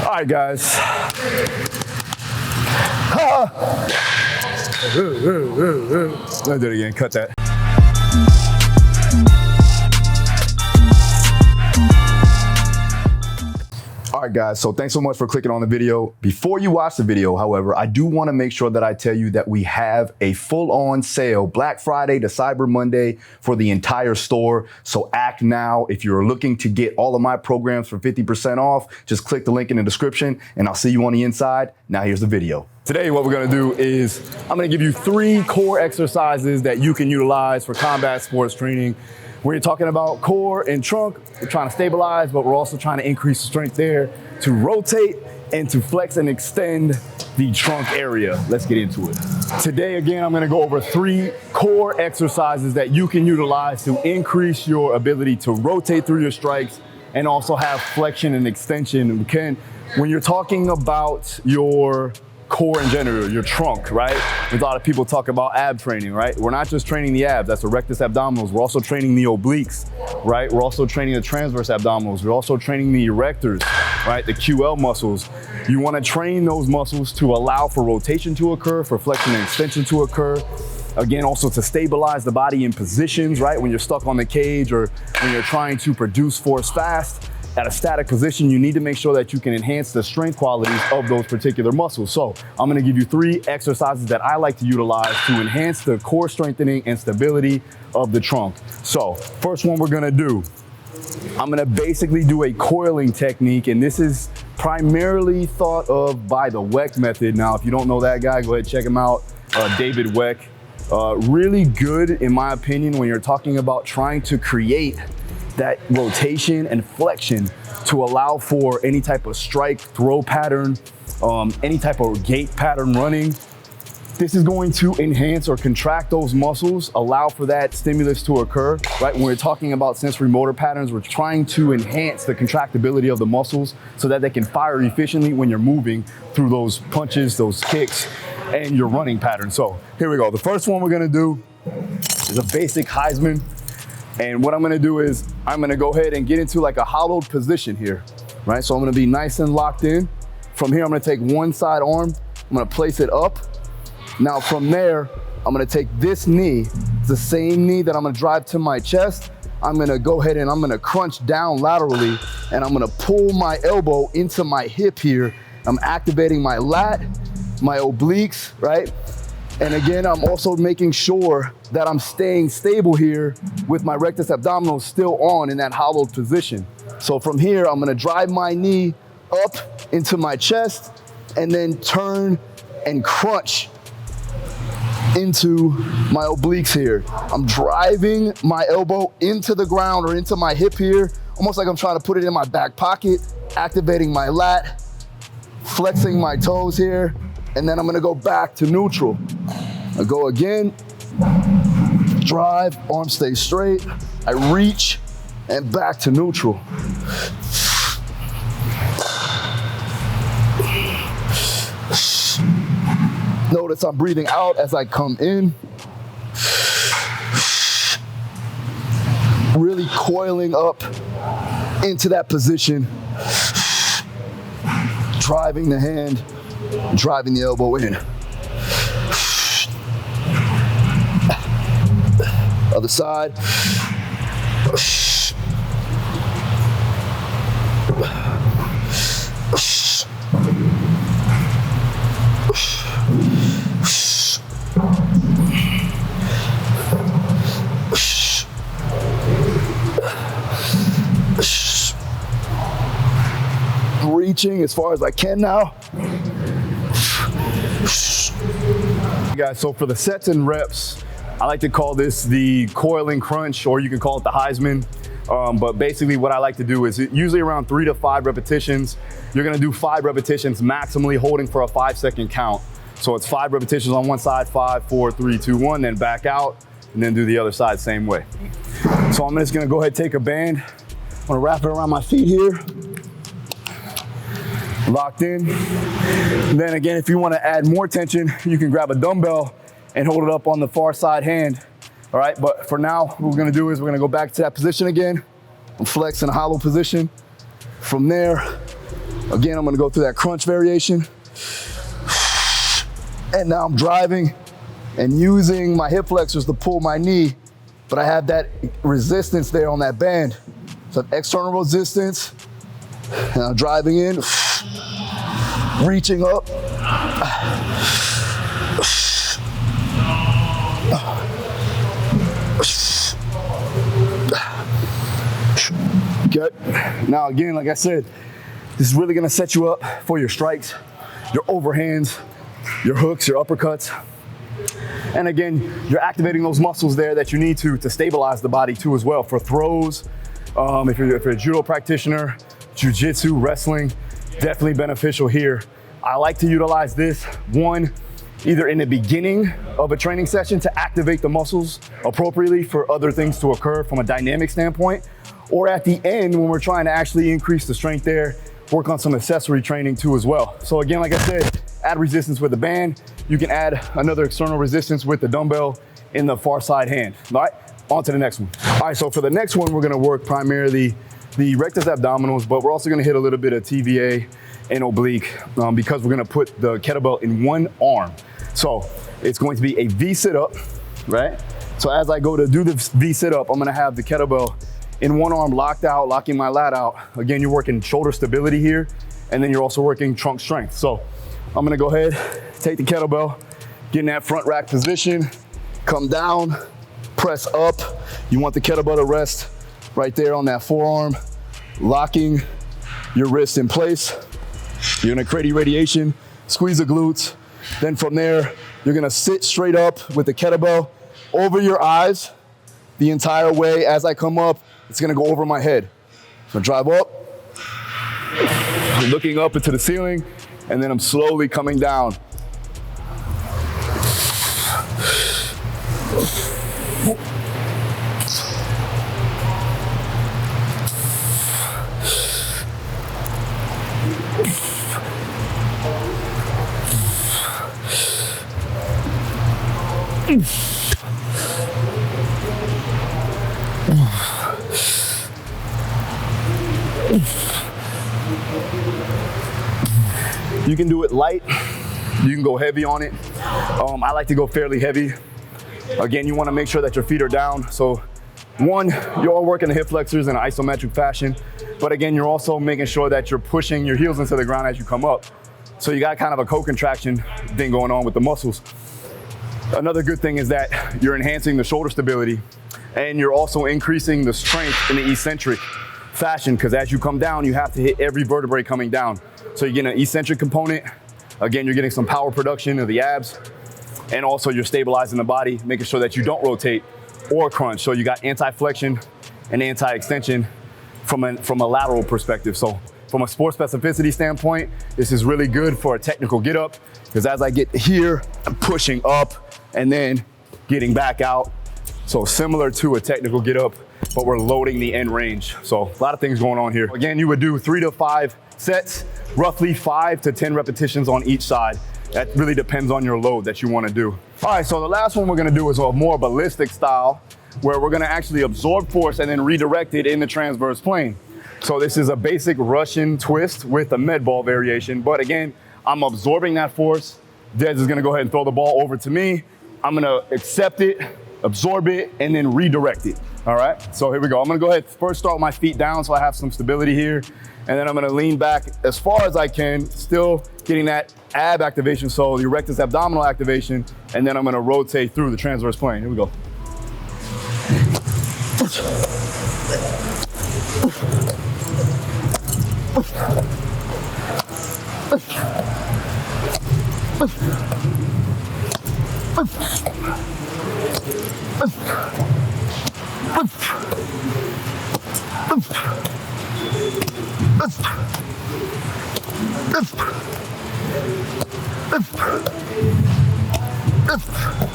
All right, guys. Let's do it again, cut that. All right, guys, so thanks so much for clicking on the video. Before you watch the video, however, I do want to make sure that I tell you that we have a full-on sale Black Friday to Cyber Monday for the entire store. So act now. If you're looking to get all of my programs for 50% off, just click the link in the description and I'll see you on the inside. Now here's the video. Today, what we're gonna do is I'm gonna give you 3 core exercises that you can utilize for combat sports training. When you're talking about core and trunk, we're trying to stabilize, but we're also trying to increase the strength there to rotate and to flex and extend the trunk area. Let's get into it. Today, again, I'm gonna go over 3 core exercises that you can utilize to increase your ability to rotate through your strikes and also have flexion and extension. When you're talking about your core in general, your trunk, right? A lot of people talk about ab training, right? We're not just training the abs, that's the rectus abdominals. We're also training the obliques, right? We're also training the transverse abdominals. We're also training the erectors, right? The QL muscles. You wanna train those muscles to allow for rotation to occur, for flexion and extension to occur. Again, also to stabilize the body in positions, right? When you're stuck on the cage or when you're trying to produce force fast, at a static position, you need to make sure that you can enhance the strength qualities of those particular muscles. So I'm gonna give you 3 exercises that I like to utilize to enhance the core strengthening and stability of the trunk. So first one we're gonna do, I'm gonna basically do a coiling technique, and this is primarily thought of by the Weck method. Now, if you don't know that guy, go ahead and check him out, David Weck. Really good, in my opinion, when you're talking about trying to create that rotation and flexion to allow for any type of strike, throw pattern, any type of gait pattern running. This is going to enhance or contract those muscles, allow for that stimulus to occur, right? When we're talking about sensory motor patterns, we're trying to enhance the contractibility of the muscles so that they can fire efficiently when you're moving through those punches, those kicks, and your running pattern. So here we go. The first one we're gonna do is a basic Heisman. And what I'm gonna do is I'm gonna go ahead and get into like a hollowed position here, right? So I'm gonna be nice and locked in. From here, I'm gonna take one side arm, I'm gonna place it up. Now from there, I'm gonna take this knee, it's the same knee that I'm gonna drive to my chest. I'm gonna go ahead and I'm gonna crunch down laterally and I'm gonna pull my elbow into my hip here. I'm activating my lat, my obliques, right? And again, I'm also making sure that I'm staying stable here with my rectus abdominals still on in that hollowed position. So from here, I'm gonna drive my knee up into my chest and then turn and crunch into my obliques here. I'm driving my elbow into the ground or into my hip here, almost like I'm trying to put it in my back pocket, activating my lat, flexing my toes here, and then I'm gonna go back to neutral. I go again, drive, arm stays straight, I reach, and back to neutral. Notice I'm breathing out as I come in. Really coiling up into that position. Driving the hand, driving the elbow in. Other side. Reaching as far as I can now. Guys, so for the sets and reps, I like to call this the coiling crunch, or you can call it the Heisman. But basically what I like to do is usually around 3 to 5 repetitions. You're gonna do 5 repetitions maximally, holding for a 5-second count. So it's 5 repetitions on one side, 5, 4, 3, 2, 1, then back out, and then do the other side same way. So I'm just gonna go ahead and take a band. I'm gonna wrap it around my feet here. Locked in. Then again, if you want to add more tension, you can grab a dumbbell and hold it up on the far side hand. All right, but for now, what we're gonna do is we're gonna go back to that position again and flex in a hollow position. From there, Again, I'm gonna go through that crunch variation. And now I'm driving and using my hip flexors to pull my knee, but I have that resistance there on that band. So external resistance, and I'm driving in, reaching up. Okay. Now again, like I said, this is really gonna set you up for your strikes, your overhands, your hooks, your uppercuts. And again, you're activating those muscles there that you need to stabilize the body too as well. For throws, if you're a judo practitioner, jiu-jitsu, wrestling, definitely beneficial here. I like to utilize this, one, either in the beginning of a training session to activate the muscles appropriately for other things to occur from a dynamic standpoint, or at the end when we're trying to actually increase the strength there, work on some accessory training too as well. So again, like I said, add resistance with the band. You can add another external resistance with the dumbbell in the far side hand. All right, on to the next one. All right, so for the next one, we're gonna work primarily the rectus abdominals, but we're also gonna hit a little bit of TVA and oblique because we're gonna put the kettlebell in one arm. So it's going to be a V sit-up, right? So as I go to do the V sit-up, I'm gonna have the kettlebell in one arm locked out, locking my lat out. Again, you're working shoulder stability here, and then you're also working trunk strength. So I'm gonna go ahead, take the kettlebell, get in that front rack position, come down, press up. You want the kettlebell to rest right there on that forearm, locking your wrist in place. You're gonna create irradiation, squeeze the glutes. Then from there, you're gonna sit straight up with the kettlebell over your eyes the entire way. As I come up, it's gonna go over my head. So drive up, looking up into the ceiling, and then I'm slowly coming down. You can do it light, you can go heavy on it. I like to go fairly heavy. Again, you wanna make sure that your feet are down. So one, you're all working the hip flexors in an isometric fashion, but again, you're also making sure that you're pushing your heels into the ground as you come up. So you got kind of a co-contraction thing going on with the muscles. Another good thing is that you're enhancing the shoulder stability and you're also increasing the strength in the eccentric fashion, because as you come down, you have to hit every vertebrae coming down. So you get an eccentric component. Again, you're getting some power production of the abs, and also you're stabilizing the body, making sure that you don't rotate or crunch. So you got anti-flexion and anti-extension from a lateral perspective. So from a sport specificity standpoint, this is really good for a technical get up, because as I get here, I'm pushing up and then getting back out. So similar to a technical get up, but we're loading the end range. So a lot of things going on here. Again, you would do 3 to 5 sets, roughly 5 to 10 repetitions on each side. That really depends on your load that you want to do. All right, so the last one we're going to do is a more ballistic style, where we're going to actually absorb force and then redirect it in the transverse plane. So this is a basic Russian twist with a med ball variation. But again, I'm absorbing that force. Des is going to go ahead and throw the ball over to me. I'm going to accept it, absorb it, and then redirect it. All right, so here we go. I'm gonna go ahead, first start with my feet down so I have some stability here. And then I'm gonna lean back as far as I can, still getting that ab activation, so the rectus abdominal activation. And then I'm gonna rotate through the transverse plane. Here we go.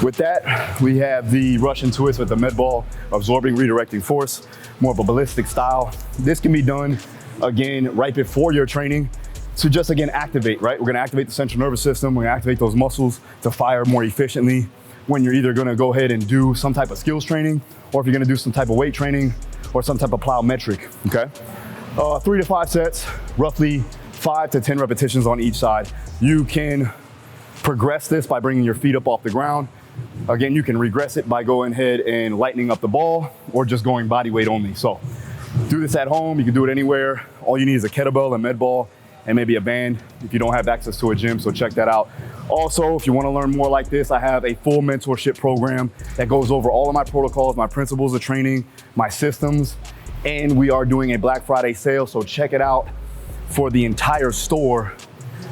With that, we have the Russian twist with the med ball, absorbing, redirecting force, more of a ballistic style. This can be done, again, right before your training to just, again, activate, right? We're gonna activate the central nervous system. We're gonna activate those muscles to fire more efficiently when you're either gonna go ahead and do some type of skills training, or if you're gonna do some type of weight training or some type of plyometric, okay? 3 to 5 sets, roughly 5 to 10 repetitions on each side. You can progress this by bringing your feet up off the ground. Again, you can regress it by going ahead and lightening up the ball or just going body weight only. So do this at home. You can do it anywhere. All you need is a kettlebell, a med ball, and maybe a band if you don't have access to a gym, so check that out. Also, if you want to learn more like this, I have a full mentorship program that goes over all of my protocols, my principles of training, my systems, and we are doing a Black Friday sale, so check it out. For the entire store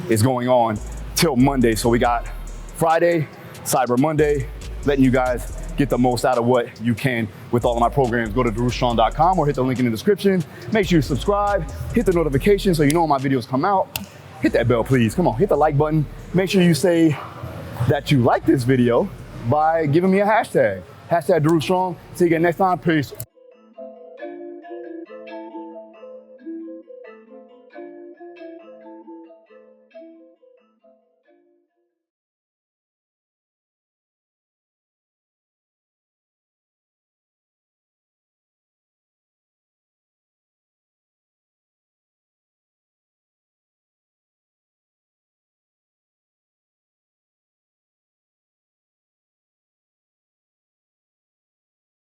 is going on till Monday. So we got Friday, Cyber Monday, letting you guys get the most out of what you can with all of my programs. Go to darustrong.com or hit the link in the description. Make sure you subscribe, hit the notification so you know when my videos come out. Hit that bell, please. Come on, hit the like button. Make sure you say that you like this video by giving me a hashtag. Hashtag Daru Strong. See you again next time. Peace.